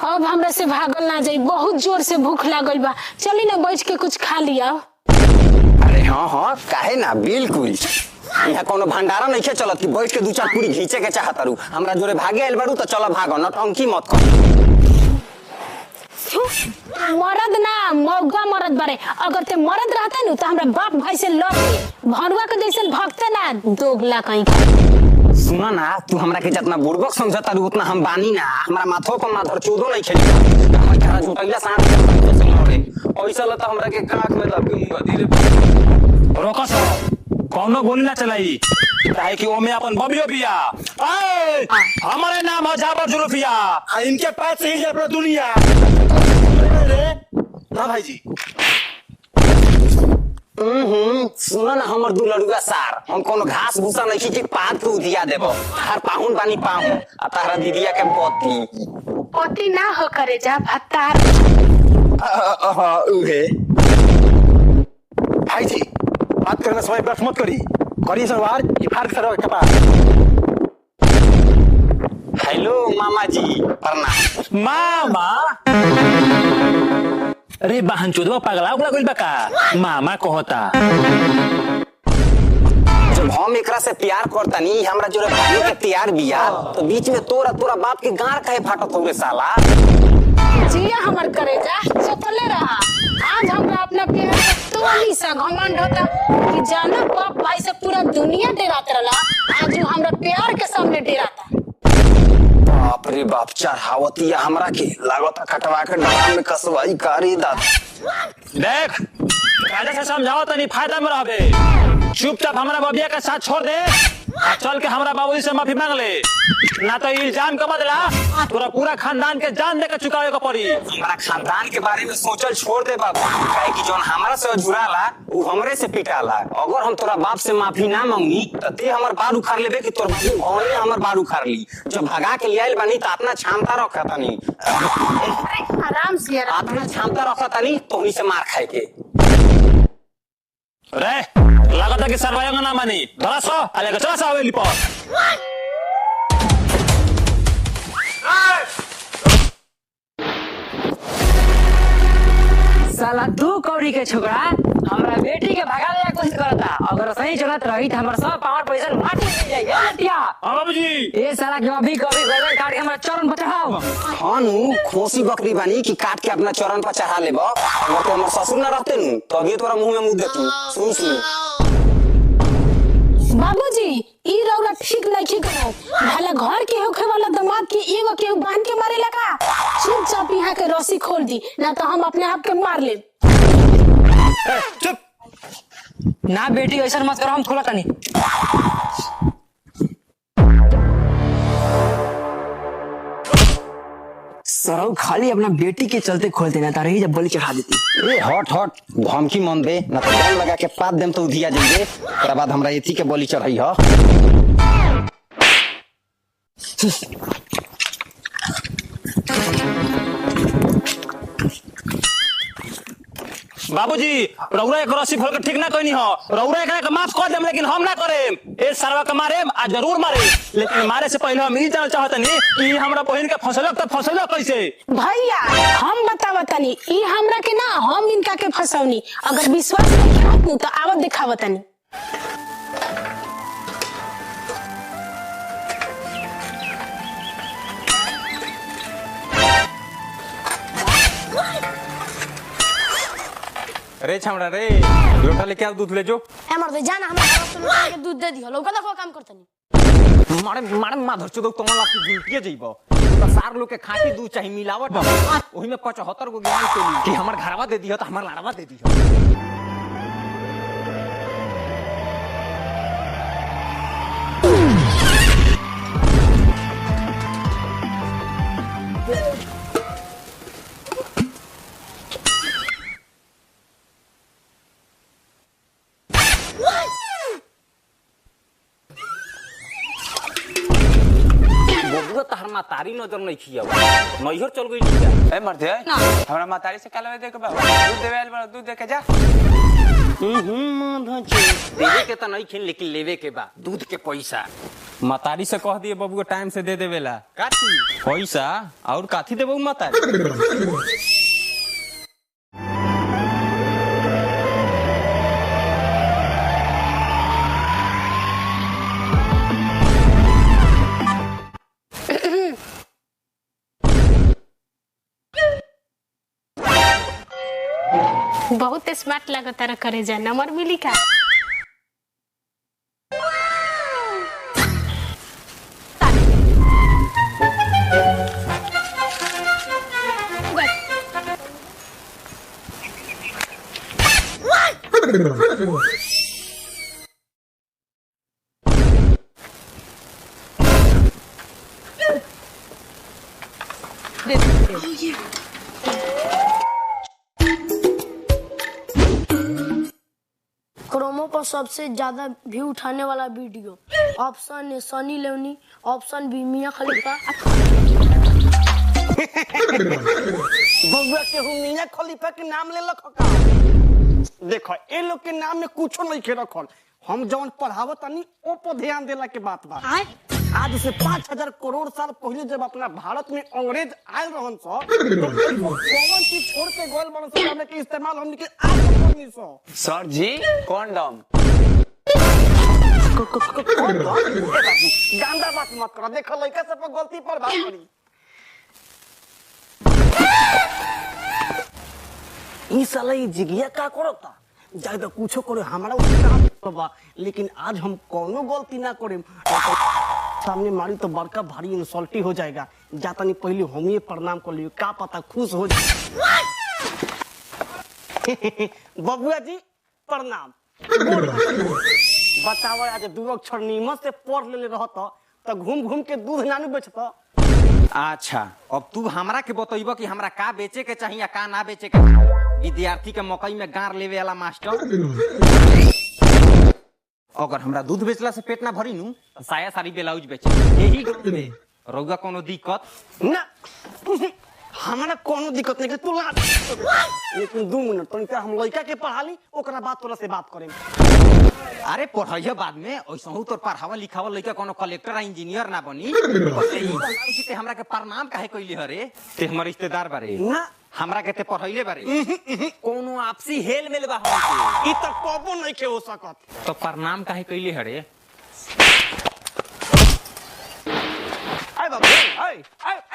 अब हमरा से भागल ना जाई, बहुत जोर से भूख लागल बा। चली ना बैठ के कुछ खा लिया। अरे हाँ हाँ काहे ना, बिल्कुल। यहाँ कोनो भंडारा नहीं चलत कि बैठ के दू चार पूरी घींचे के चाहत रू। हमरा जोरे भागे आइल बारू तो चलो भागो, नौटंकी मत कर। मरद ना मौगा मरद बारे, अगर ते मरद रहता नु तो हमरा बाप भाई से लड़ के भरुआ के जैसे भगते ना, दोगला कहीं का। सुना ना, तू हमरा के जितना बुड़बक समझता रू उतना हम बानी ना। हमरा माथो पर माधर चोदो नहीं खेली, हमरा cara झूठैला सांस रे। ऐसा लता हमरा के काख में लग गई धीरे। रोका सो कौनो गोली ना चलाई काहे कि ओमे अपन बबियो बिया। ए हमारे नाम है जाबर जुल्फिया, इनके पैर से ही अपना दुनिया। ना भाई जी। सुना ना हमर दू लड़ुआ सार, हम कोनो घास भूसा नहीं खींची पात के उधिया देबो। हर पाहुन बानी पाहुन आ तारा दीदिया के पोती पोती ना हो करे जा भत्तार। उहे भाई जी बात करने समय व्यर्थ मत करिए सवार ये फाड़ सर के पास। हेलो मामा जी, प्रणाम। मामा अरे बहन चोदवा पगला उगला गइल बा का, मामा कहता। जब हम एकरा से प्यार करतानी, हमरा जोरे भाई के तैयार बिया, तो बीच में तोरा बाप के गार काहे फाटत हो रे साला। जिया हमर करे जा सोतले रहा। आज हमरा अपना प्यार का तोली सा घमंड होता कि जाना बाप भाई से पूरा दुनिया डरात रहला, आज वो हमरा प्यार के सामने डराता। बाप रे बाप, चढ़ावतिया हमरा के लागता खटवा के डरा में कसवाई कारी दाद। देख कायदा से समझाओ तनी फायदा में रहबे। चुपचाप हमरा बबिया के साथ छोड़ दे आ चल के हमरा बाबूजी से माफी मांग ले, ना तो इल्जाम का बदला तोरा पूरा खानदान के जान दे के चुकावे को पड़ी। हमारा खानदान के बारे में सोचल छोड़ दे बाबू, काहे कि जोन हमरा से जुड़ाला वो हमरे से पिटाला। अगर हम तोरा बाप से माफी ना मांगी तो ते हमर बार उखाड़ लेबे कि तोर बाबू भौने हमर बार उखाड़ ली। जब भगा के ले आइल बानी त अपना क्षमता रखता नहीं, आराम से अपना क्षमता रखता नहीं तोहनी से मार खाए के। रे लागता कि सरवाएंगा ना मानी धरा सो आलेगा चला सा हवेली पर। साला दू कौड़ी के छोकरा हमरा बेटी के भगा ले कोशिश करता, अगर सही चलत रही तो हमारा सब पावर पैसा माटी में जाई। हटिया बाबूजी ए साला के अभी कभी गर्दन काट के हमरा चरण पर चढ़ाओ। हानु खोसी बकरी बानी कि काट के अपना चरण पर चढ़ा लेबो। अगर तो हमर ससुर ना रहते नु तो अभी तोरा मुंह में मुंह देतू। सुन बाबूजी ई रौरा ठीक नहीं करो, भला घर के होखे वाला दामाद के एगो के बांध के मारे लगा। चुपचाप यहाँ के रस्सी खोल दी, ना तो हम अपने आप के मार ले। चुप ना बेटी ऐसा मत करो, हम खोला तनी। सरौ खाली अपना बेटी के चलते खोल देना तारे ही जब बलि चढ़ा देती। ए हट धमकी मन दे ना तो बल लगा के पात देम तो उधिया जाइए। ओकरा बाद हमरा एथी के बलि चढ़ाई ह। बाबूजी रौरा एक रस्सी खोल के ठीक ना कहनी हो, रौरा एकरा के माफ कर देम लेकिन हम ना करेम। ए सरवा के मारेम आ जरूर मारे, लेकिन मारे से पहले हम ई जानल चाहतनी कि हमरा बहन के फसलक त फसलक कैसे। भैया हम बतावतनी ई हमरा के ना, हम इनका के फसौनी। अगर विश्वास नहीं करत तो आवत दिखावतनी। रे छामड़ा रे लोटा लेके आओ, दूध ले जो। हमर दे जाना हमरा के दूध दे दियो, लौका देखो काम करतनी। मारे मारे माधर चोदो तमला की झुलकिए जइबो। तो सार लोग के खाटी दूध चाहिए मिलावट, ओही में 75 गो ज्ञान चली कि हमर घरवा दे दियो त हमर लाड़वा दे दियो। बबुआ तहर मातारी नजर नहीं खिया नैहर चल गई ए मरते हमरा मातारी से कालवे दे के बा दूध देवे आइल बा, दूध दे के जा। देवे के त नहीं खिन लेकिन लेवे के बा दूध के पैसा। मतारी से कह दिए बबुआ टाइम से दे देवेला काठी पैसा और काठी देबू मतारी। बहुत स्मार्ट लगता रहा करे जा नंबर मिली का। क्रोमो पर सबसे ज्यादा व्यू उठाने वाला video. Option A Sunny Leone, option B Mia Khalifa. बउआ के मियां खलीफा के नाम ले लख का। देखो ए लोग के नाम में कुछो नहीं के रखल। हम जौन पढ़ावत तनी ओ पर ध्यान देला के बात बा। आज से 5000 करोड़ साल पहले जब अपना भारत में अंग्रेज आयल रहन सो तो कौन चीज छोड़ के गोल बन से के इस्तेमाल हमनी के आज करनी सो। सर जी कॉन्डम। गंदा बात मत करो। देखो लड़का सब पर गलती पर बात करी। ई साला ई जिगिया का करता ज्यादा कुछो करे हमारा काम बा, लेकिन आज हम कोनो गलती ना करेम। सामने मारी तो बड़का भारी इंसल्टी हो जाएगा। जाता नहीं पहले हम ये प्रणाम कर लियो, का पता खुश हो जाए। बबुआ जी प्रणाम। बताओ आज 2 अक्षर नीमत से पढ़ ले रहता तो घूम घूम के दूध नानू बेचता। अच्छा अब तू हमरा के बतइबो कि हमरा का बेचे के चाहिए या का ना बेचे के चाहिए। विद्यार्थी के मकई में गार लेवे वाला मास्टर। अगर हमरा दूध बेचला से पेट ना भरी नु तो साया साड़ी ब्लाउज बेचे यही गाँव में रउआ कोनो दिक्कत ना। हमारा कोनो दिक्कत नहीं कि तू ला। लेकिन 2 मिनट तनिका हम लड़का के पढ़ा ली ओकरा बाद तोरा से बात करें। अरे पढ़ाइए बाद में ऐसा हूँ तो पढ़ावा लिखावा लड़का कोनो कलेक्टर इंजीनियर ना बनी। ते हमरा के प्रणाम काहे कइले हरे ते हमर रिश्तेदार बारे ना हमरा के ते पढ़ाइले बारे कोनो आपसी हेल मेल बा हमके ई त कबो नहीं के हो सकत। तो प्रणाम काहे कइले हरे। ए बाबू ए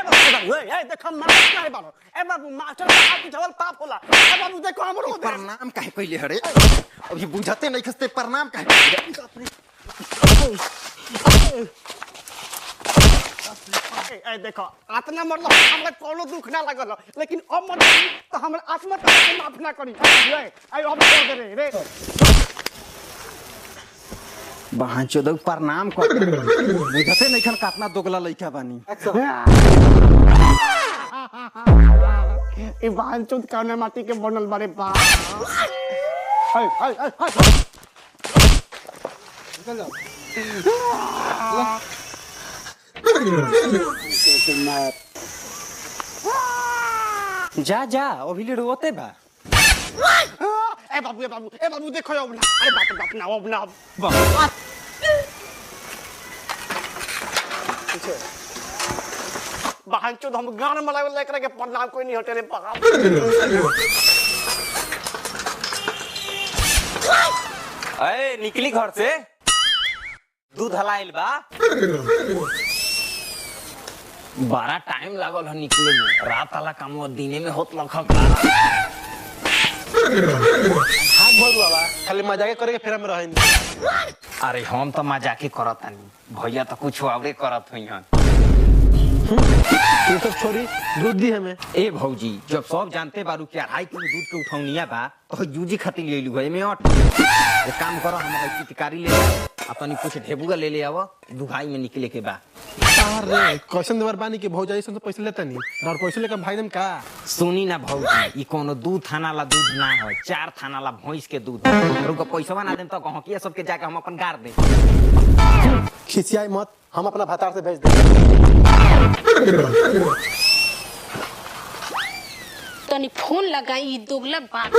बाबू ए देखो मास्टर काहे बारो। ए बाबू मास्टर का हाथ जवल पाप होला। ए बाबू देखो हमरो प्रणाम काहे कइले हरे। अभी बुझाते नहीं खसते प्रणाम काहे। ए देखो आतना मतलब हमरा कोनो दुख ना लागल, लेकिन अब मत तो हमरा आत्मा के माफ ना करी। ए अब छोड़ दे रे। बहन चोदौ प्रणाम कर बुझते नहीं खन कातना दोगला लइका बानी। ई बहन चोद कौन माटी के बनल बारे बा। जा जा अभी ले रोते बा। ए बाबू देखो अब ना। अरे बाप ना अब ना। बहन चोद हम गान मलावे लेकर के प्रणाम कोई नहीं हटे रे बाप। ए निकली घर से दूध हलाइल बा। बड़ा टाइम लागल है निकले में। रात वाला काम दिने में होत लखा हाथ भरू बाबा खाली मजाक करे के फेरा में रहें। अरे हम तो मजाके करत नहीं भैया तो कुछ और करत हुई। ये सब छोड़ी दूध दी हमें। ए भौजी जब सब जानते बारू कि 2.5 किलो दूध के उठौनिया बा तो जूजी खातिर ले लू है में एक काम करो हमारा चिटकारी ले अपनी कुछ ढेबुआ ले ले आवा दुहाई में निकले के बा। अरे क्वेश्चन नंबर बानी के भौजाई से तो पैसे लेता नहीं और पैसे लेकर भाई देम का। सुनी ना भौजी ई कोनो 2 थाना ला दूध ना है 4 थाना ला भैंस के दूध रुको पैसा ना देम तो गहकिया सबके जाके हम अपन गार दे। खिसियाई मत हम अपना भतार से भेज दे। तनी फोन लगाई दोगला बात।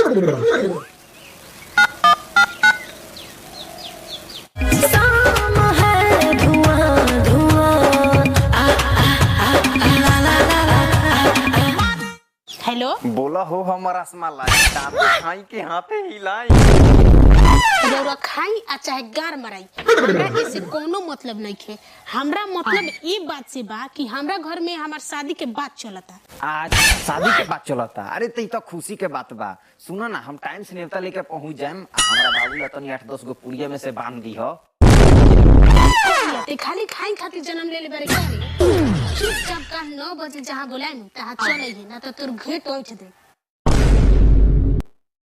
शाम है धुआं हेलो बोला हो हमर रसमलाई दादू खाई के हाथे हिलाई रौरा खाई आ चाहे गार मराई हमरा इससे कोनो मतलब नहीं खे। हमरा मतलब ये बात से बा कि हमरा घर में हमार शादी के बात चलता। आज शादी के बात चलता। अरे तई तो खुशी के बात बा। सुनो ना हम टाइम से नेवता लेके पहुंच जाएम। हमरा बाबू ला तनी 8-10 गो पुड़िया में से बांध दी हो। ते खाली खाई खातिर जन्म ले ले बारे गाड़ी चुपचाप का 9 बजे जहां बुलाए तहां चले ही ना तो तोर घेट उठ दे।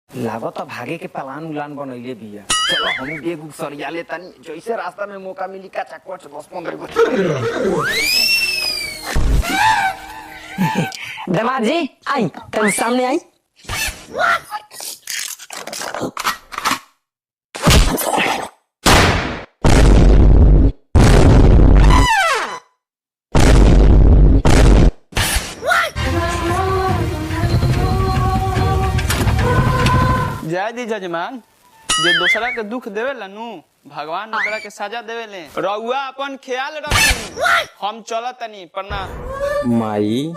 लागत भागे के प्लान उलान बनैले बिया। चलो हम बेगू सरिया ले तनी जैसे रास्ता में मौका मिली का चक्कर 10-15 गो दामाद जी आई तुम सामने आई। जय दी जजमान जे दूसरा के दुख देवेला नु भगवान ओकरा के सजा देवेले। रउआ अपन ख्याल रखी हम चलत तनी प्रणाम। माई